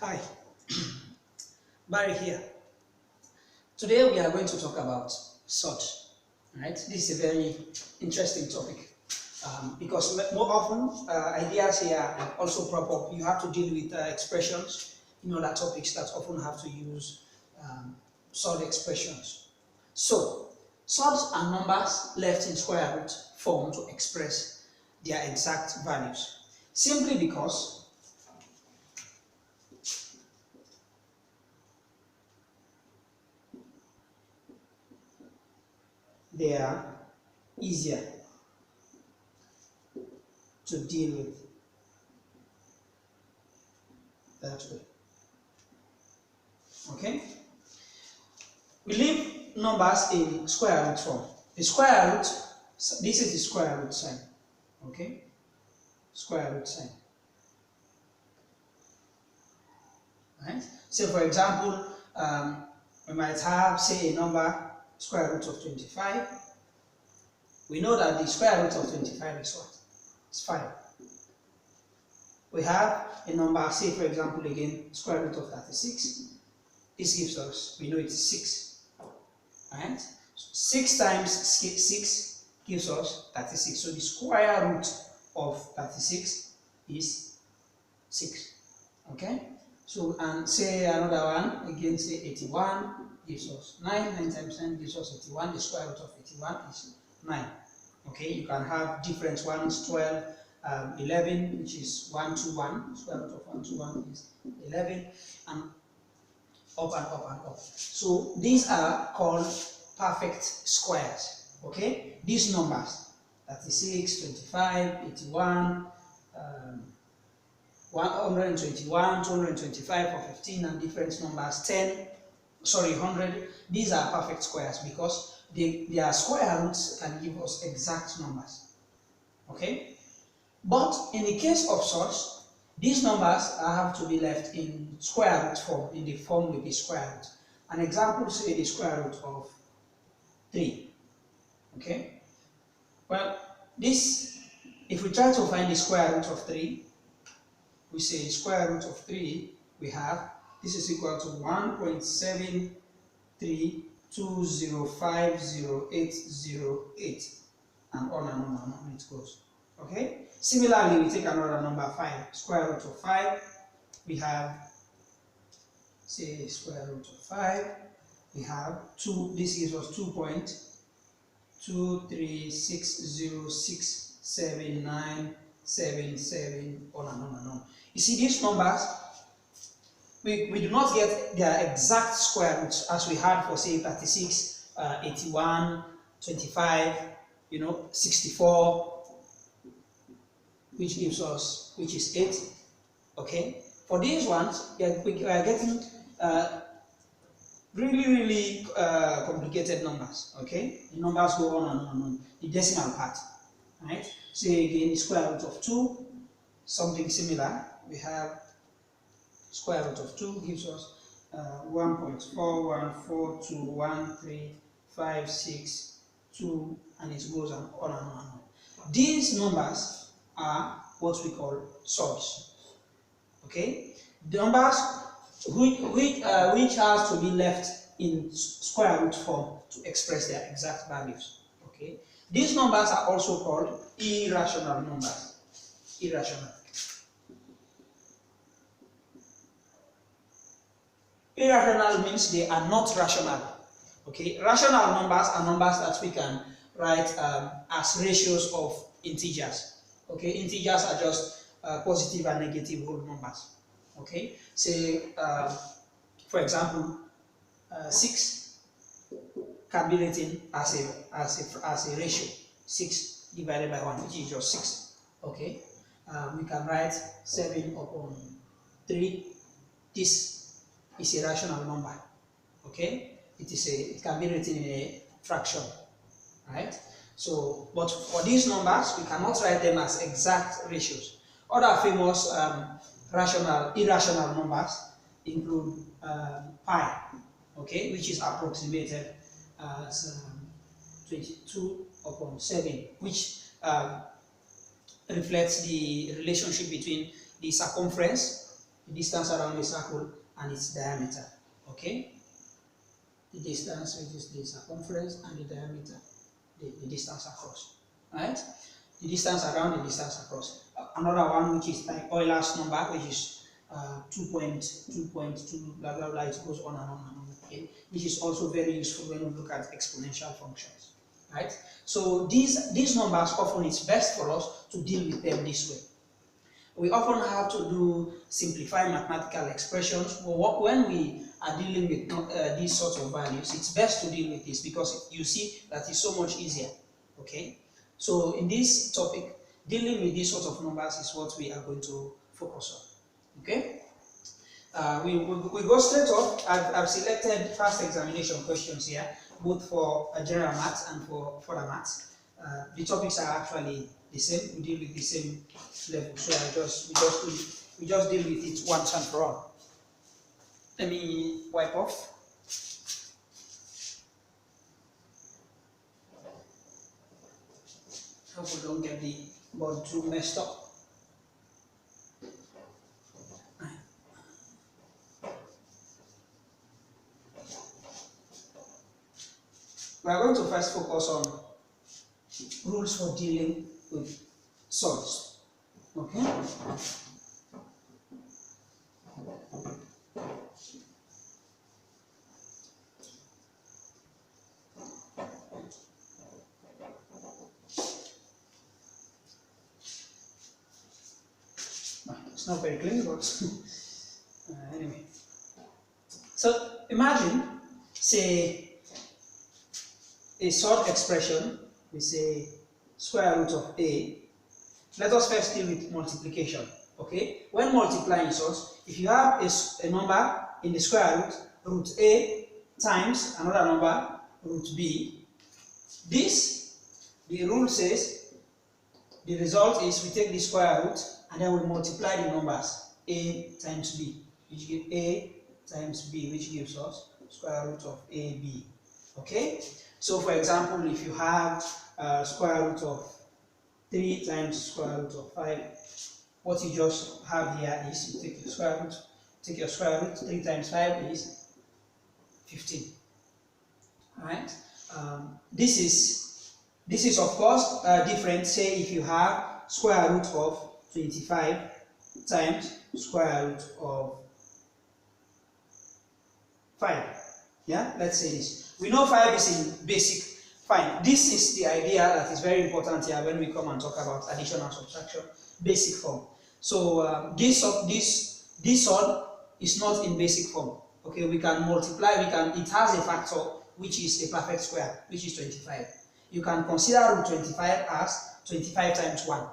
Hi, Barry here. Today we are going to talk about Surds. Right? This is a very interesting topic because more often ideas here also crop up. You have to deal with expressions in other topics that often have to use Surd expressions. So, Surds are numbers left in square root form to express their exact values. Simply because they are easier to deal with that way. Okay? We leave numbers in square root form. The square root, this is the square root sign. Okay? Square root sign. Right? So for example, we might have, say, a number square root of 25. We know that the square root of 25 is what? It's 5. We have a number, say for example again, square root of 36. This gives us, we know it's 6. Right? 6 times 6 gives us 36. So the square root of 36 is 6. Okay? So, and say another one, again say 81 gives us 9. 9 times 9 gives us 81. The square root of 81 is 9. Okay? You can have different ones, 12, 11, which is 121. Square root of 121 is 11. And up and up and up. So these are called perfect squares. Okay? These numbers, 36, 25, 81, 121, 225 or 15 and different numbers, 100. These are perfect squares because their square roots can give us exact numbers. Okay? But in the case of Surds, these numbers have to be left in square root form, in the form with the square root. An example, say the square root of 3. Okay? Well, this, if we try to find the square root of 3, we say square root of 3, we have, this is equal to 1.7320508088, and on and on it goes. Okay? Similarly, we take another number 5, square root of 5, we have, say, square root of 5, we have 2, this gives us 2.236067977, on and on. You see, these numbers, we do not get their exact square roots as we had for, say, 36, 81, 25, 64, which gives us, which is 8. Okay? For these ones, we are getting really complicated numbers. Okay? The numbers go on and on. The decimal part. Right? So again, the square root of 2, something similar. We have square root of 2 gives us 1.41421356, and it goes on and on. These numbers are what we call surds. Okay? The numbers which has to be left in square root form to express their exact values. Okay? These numbers are also called irrational numbers. Irrational. Irrational means they are not rational. Okay? Rational numbers are numbers that we can write as ratios of integers. Okay? Integers are just positive and negative whole numbers. Okay? Say, for example, 6 can be written as a ratio, 6 divided by 1, which is just 6. Okay? We can write 7 upon 3. This is a rational number. Okay? It can be written in a fraction. Right? So, but for these numbers, we cannot write them as exact ratios. Other famous irrational numbers include pi, okay, which is approximated as 22 upon 7, which reflects the relationship between the circumference the distance around the circle and its diameter. Okay, the distance, which is the circumference, and the diameter, the distance across. Right? The distance around, the distance across. Another one, which is like Euler's number, which is 2.2 blah blah blah. It goes on and on and on. Okay, which is also very useful when we look at exponential functions. Right? So these numbers, often it's best for us to deal with them this way. We often have to do simplified mathematical expressions. When we are dealing with these sorts of values, it's best to deal with this because you see that it's so much easier. Okay, so in this topic, dealing with these sorts of numbers is what we are going to focus on. Okay, we go straight up. I've selected first examination questions here, both for general maths and for further maths. The topics are actually the same. We deal with the same level, so we just deal with it once and for all. Let me wipe off. Hope we don't get the board too messed up. We are going to first focus on rules for dealing with surds. Okay? It's not very clean, but anyway. So imagine, say, a surd expression, we say square root of a. Let us first deal with multiplication. Okay, when multiplying surds, if you have a number in the square root a times another number, root b, the rule says the result is we take the square root and then we multiply the numbers a times b, which gives a times b, which gives us square root of ab. Okay, so for example, if you have square root of 3 times square root of 5, what you just have here is you take your square root, 3 times 5 is 15. Alright? This is of course different. Say if you have square root of 25 times square root of 5. Yeah, let's say this. We know 5 is in basic. Fine. This is the idea that is very important here when we come and talk about addition and subtraction, basic form. So this surd is not in basic form. Okay, we can multiply. It has a factor which is a perfect square, which is 25. You can consider root 25 as 25 times 1.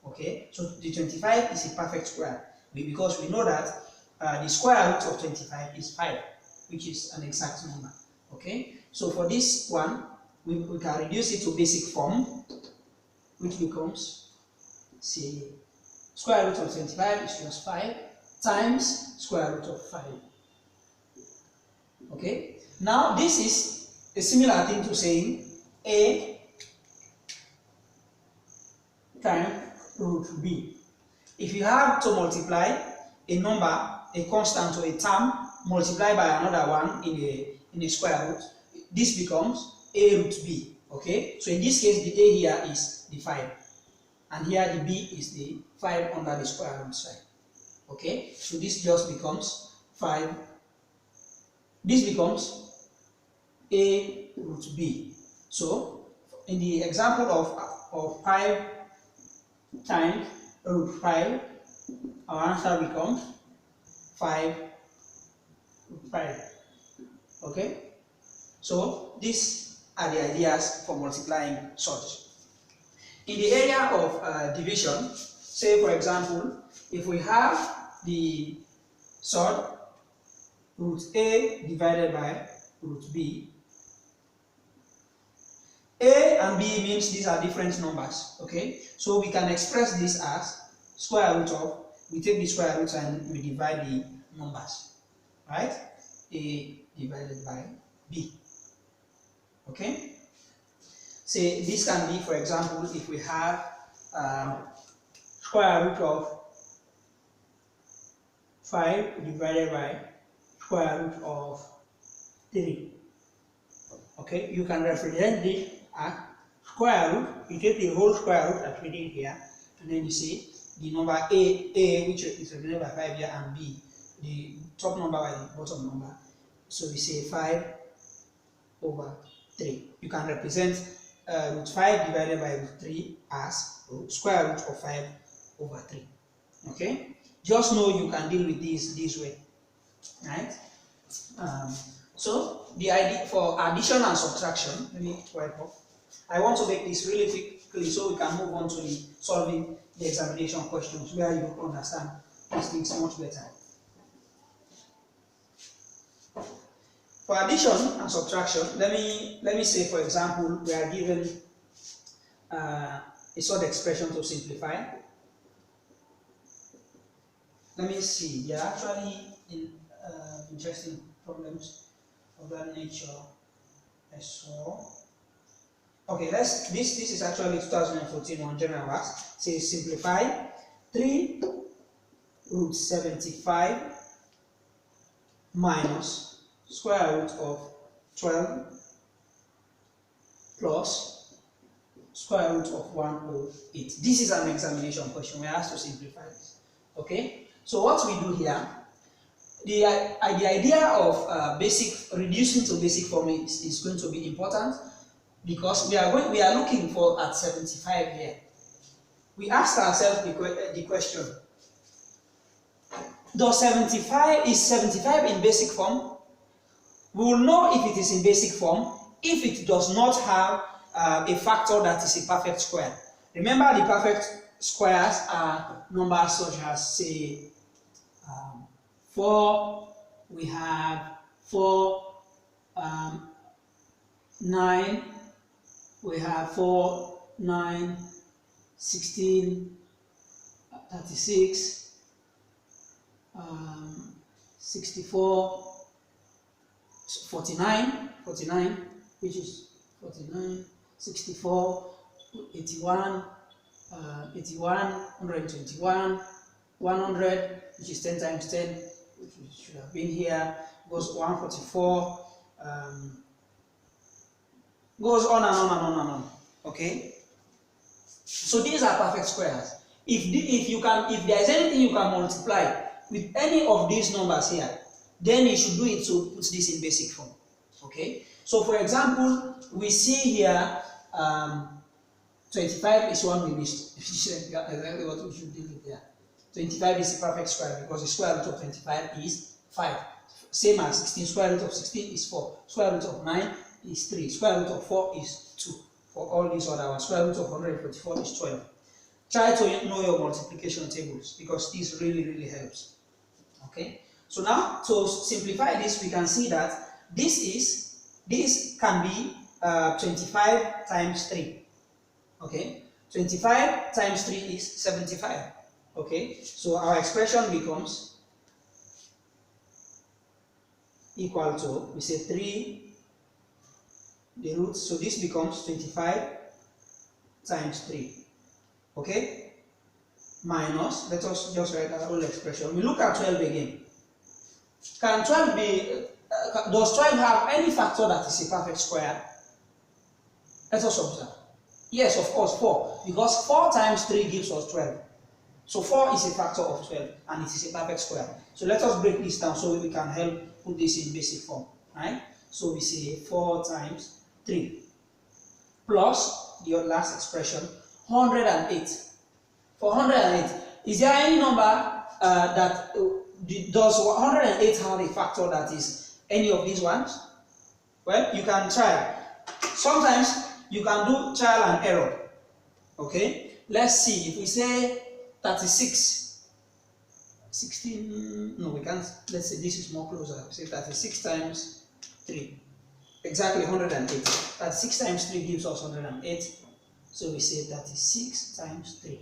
Okay, so the 25 is a perfect square because we know that the square root of 25 is 5, which is an exact number. Okay, so for this one, we can reduce it to basic form, which becomes, say, square root of 25 is just 5 times square root of 5. Okay, now this is a similar thing to saying a times root b. If you have to multiply a number, a constant or a term, multiplied by another one in a square root, this becomes a root b. Okay, so in this case the a here is the 5 and here the b is the 5 under the square root side. Okay, so this just becomes 5. This becomes a root b. So in the example of 5 times root 5, our answer becomes 5 root 5. Okay, so these are the ideas for multiplying surds. In the area of division, say for example, if we have the surd root a divided by root b, a and b means these are different numbers. Okay, so we can express this as square root of, we take the square root and we divide the numbers, right? A divided by b. Okay, say this can be, for example, if we have square root of 5 divided by square root of 3. Okay, you can represent this as square root. You take the whole square root as we did here, and then you say the number a which is represented by 5 here, and b, the top number by the bottom number. So we say 5 over 3. You can represent root 5 divided by root 3 as square root of 5 over 3. Okay, just know you can deal with this way, right? So the idea for addition and subtraction, let me wipe up. I want to make this really quickly so we can move on to the solving the examination questions where you understand these things much better. For addition and subtraction, let me say, for example, we are given a sort of expression to simplify. Let me see. There are actually interesting problems of that nature as well. Okay, this is actually 2014 on general maths. Says simplify 3 root 75 minus square root of 12 plus square root of 108. This is an examination question. We are asked to simplify this. Okay, so what we do here, the idea of reducing to basic form is going to be important, because we are looking for at 75 here. We asked ourselves the question: is 75 in basic form? We will know if it is in basic form if it does not have a factor that is a perfect square. Remember, the perfect squares are numbers such as, say, 4, we have 4, 9, we have 4, 9, 16, 36, 64, 49, which is 49, 64, 81, 121, 100, which is 10 times 10, which should have been here, goes 144, goes on and on and on and on. Okay? So these are perfect squares. If there is anything you can multiply with any of these numbers here, then you should do it to put this in basic form. Okay? So for example, we see here 25 is one we missed. Exactly what we should do with here. 25 is a perfect square because the square root of 25 is 5. Same as 16, square root of 16 is 4. Square root of 9 is 3. Square root of 4 is 2. For all these other ones, square root of 144 is 12. Try to know your multiplication tables because this really helps. Okay? So now, to simplify this, we can see that this can be 25 times 3. Okay? 25 times 3 is 75. Okay? So our expression becomes equal to, we say 3, the root, so this becomes 25 times 3. Okay? Minus, let us just write our whole expression. We look at 12 again. Can 12 be, does 12 have any factor that is a perfect square? Let us observe. Yes, of course, 4. Because 4 times 3 gives us 12. So 4 is a factor of 12 and it is a perfect square. So let us break this down so we can help put this in basic form. Right? So we say 4 times 3 plus the last expression, 108. For 108, is there any number that does 108 have a factor that is any of these ones? Well, you can try. Sometimes you can do trial and error. Okay? Let's see. If we say 36, 16, no, we can't. Let's say this is more closer. Say 36 times 3. Exactly 108. 36 times 3 gives us 108. So we say 36 times 3.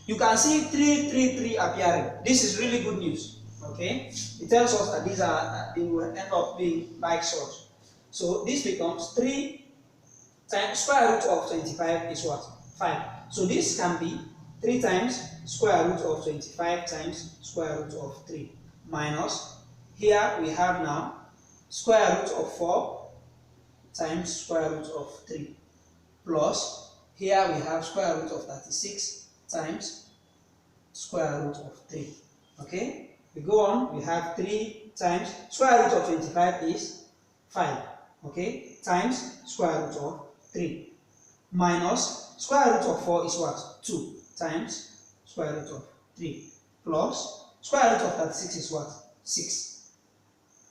You can see 3 appearing. This is really good news. Okay? It tells us that they will end up being like such. So this becomes 3 times square root of 25 is what? 5. So this can be 3 times square root of 25 times square root of 3 minus, here we have now square root of 4 times square root of 3 plus, here we have square root of 36 times square root of 3. Okay, we go on, we have 3 times square root of 25 is 5. Okay, times square root of 3 minus square root of 4 is what? 2 times square root of 3 plus square root of 36 is what? 6,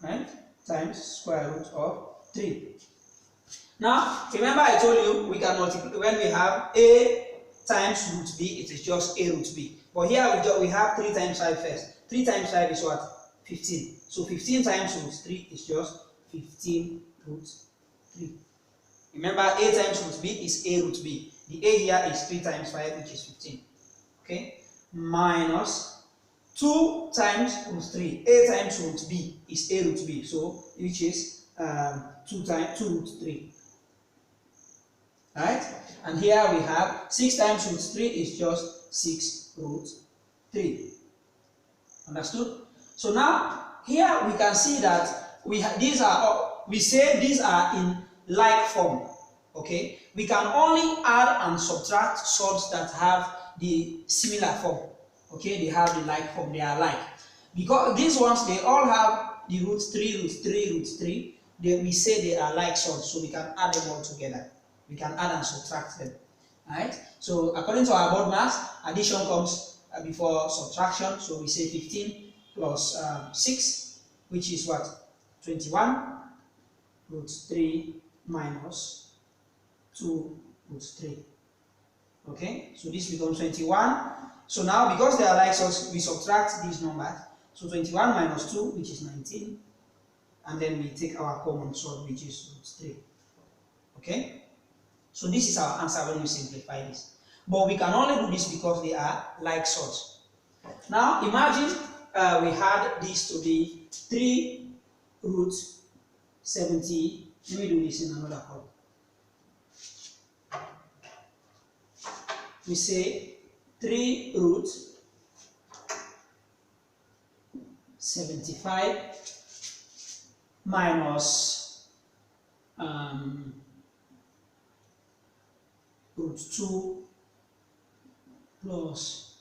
right? Times square root of 3. Now, remember I told you we can multiply when we have a times root b, it is just a root b. But here we have 3 times 5 first. 3 times 5 is what? 15. So 15 times root 3 is just 15 root 3. Remember, a times root b is a root b. The a here is 3 times 5, which is 15. Okay? Minus 2 times root 3. A times root b is a root b. So, which is 2 root 3. Right? And here we have 6 times root 3 is just 6 root 3. Understood? So now, here we can see that we say these are in like form. Okay? We can only add and subtract surds that have the similar form. Okay? They have the like form, they are like. Because these ones, they all have the root 3, root 3, root 3. We say they are like surds, so we can add them all together. We can add and subtract them. Right? So according to our board mass, addition comes before subtraction. So we say 15 plus 6, which is what? 21 root 3 minus 2 root 3. Okay? So this becomes 21. So now because they are like surds, we subtract these numbers. So 21 minus 2, which is 19. And then we take our common surd, which is root 3. Okay? So this is our answer when we simplify this. But we can only do this because they are like surds. Now imagine we had this to be 3 root 70. Let me do this in another column. We say 3 root 75 minus root 2 plus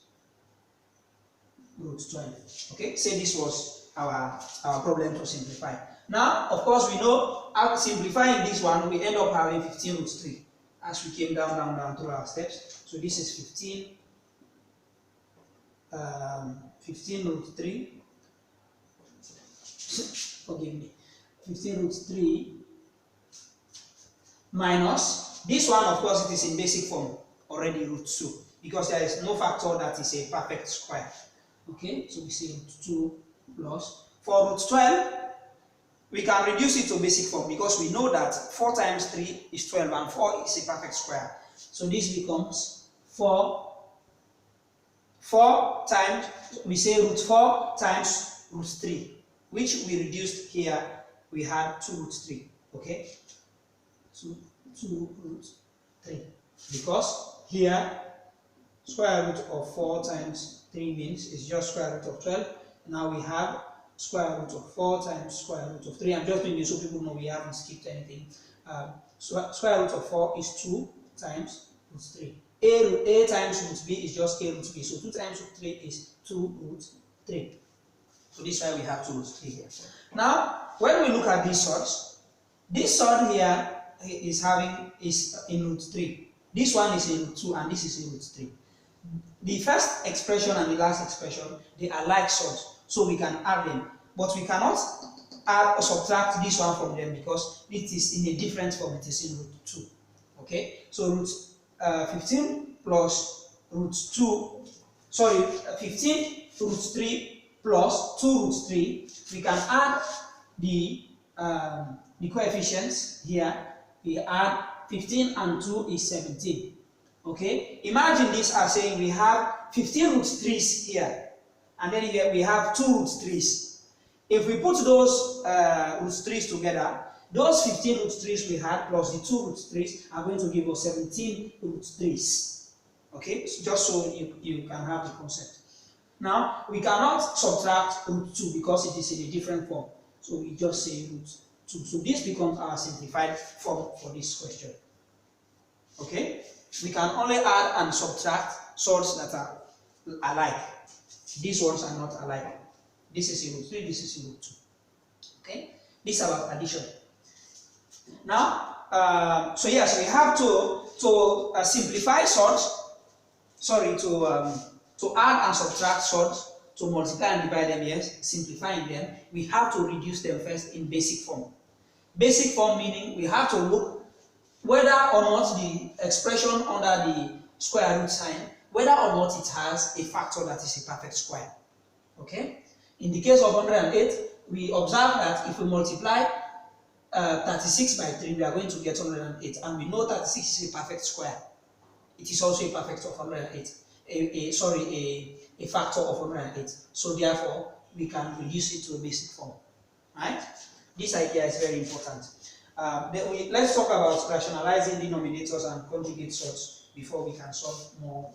root 12. Okay, say this was our problem to simplify. Now, of course, we know after simplifying this one, we end up having 15 root 3 as we came down through our steps. So this is 15 root 3. Forgive me. 15 root 3 minus this one, of course, it is in basic form already, root 2, because there is no factor that is a perfect square. Okay, so we say root 2 plus. For root 12, we can reduce it to basic form because we know that 4 times 3 is 12 and 4 is a perfect square. So this becomes 4 times, we say root 4 times root 3, which we reduced here, we had 2 root 3. Okay, so 2 root 3, because here square root of 4 times 3 means it's just square root of 12. Now we have square root of 4 times square root of 3. I'm just doing this so people know we haven't skipped anything. Square root of 4 is 2 times root 3. A times root b is just a root b. So 2 times root 3 is 2 root 3. So this is why we have 2 root 3 here. Now, when we look at these surds, this surd here is in root 3. This one is in root 2 and this is in root 3. The first expression and the last expression, they are like surds, so we can add them. But we cannot add or subtract this one from them because it is in a different form, it is in root 2. Okay, so root 15 plus root 2, 15 root 3 plus 2 root 3, we can add the coefficients here. We add 15 and 2 is 17. Okay, imagine this as saying we have 15 root 3's here, and then here we have 2 root 3's. If we put those root 3's together, those 15 root 3's we had plus the 2 root 3's are going to give us 17 root 3's. Okay, so just so you can have the concept. Now, we cannot subtract root 2 because it is in a different form. So we just say root 2. So this becomes our simplified form for this question. Okay? We can only add and subtract surds that are alike. These ones are not alike. This is a root 3, this is a root 2. Okay? This is about addition. Now, so yes, we have to simplify surds. Sorry, to add and subtract surds, to multiply and divide them, yes, simplifying them, we have to reduce them first in basic form. Basic form meaning we have to look whether or not the expression under the square root sign, whether or not it has a factor that is a perfect square. Okay? In the case of 108, we observe that if we multiply 36 by 3, we are going to get 108, and we know 36 is a perfect square. It is also a perfect of 108. A factor of 108. So therefore, we can reduce it to a basic form. Right? This idea is very important. Let's talk about rationalizing denominators and conjugate surds before we can solve more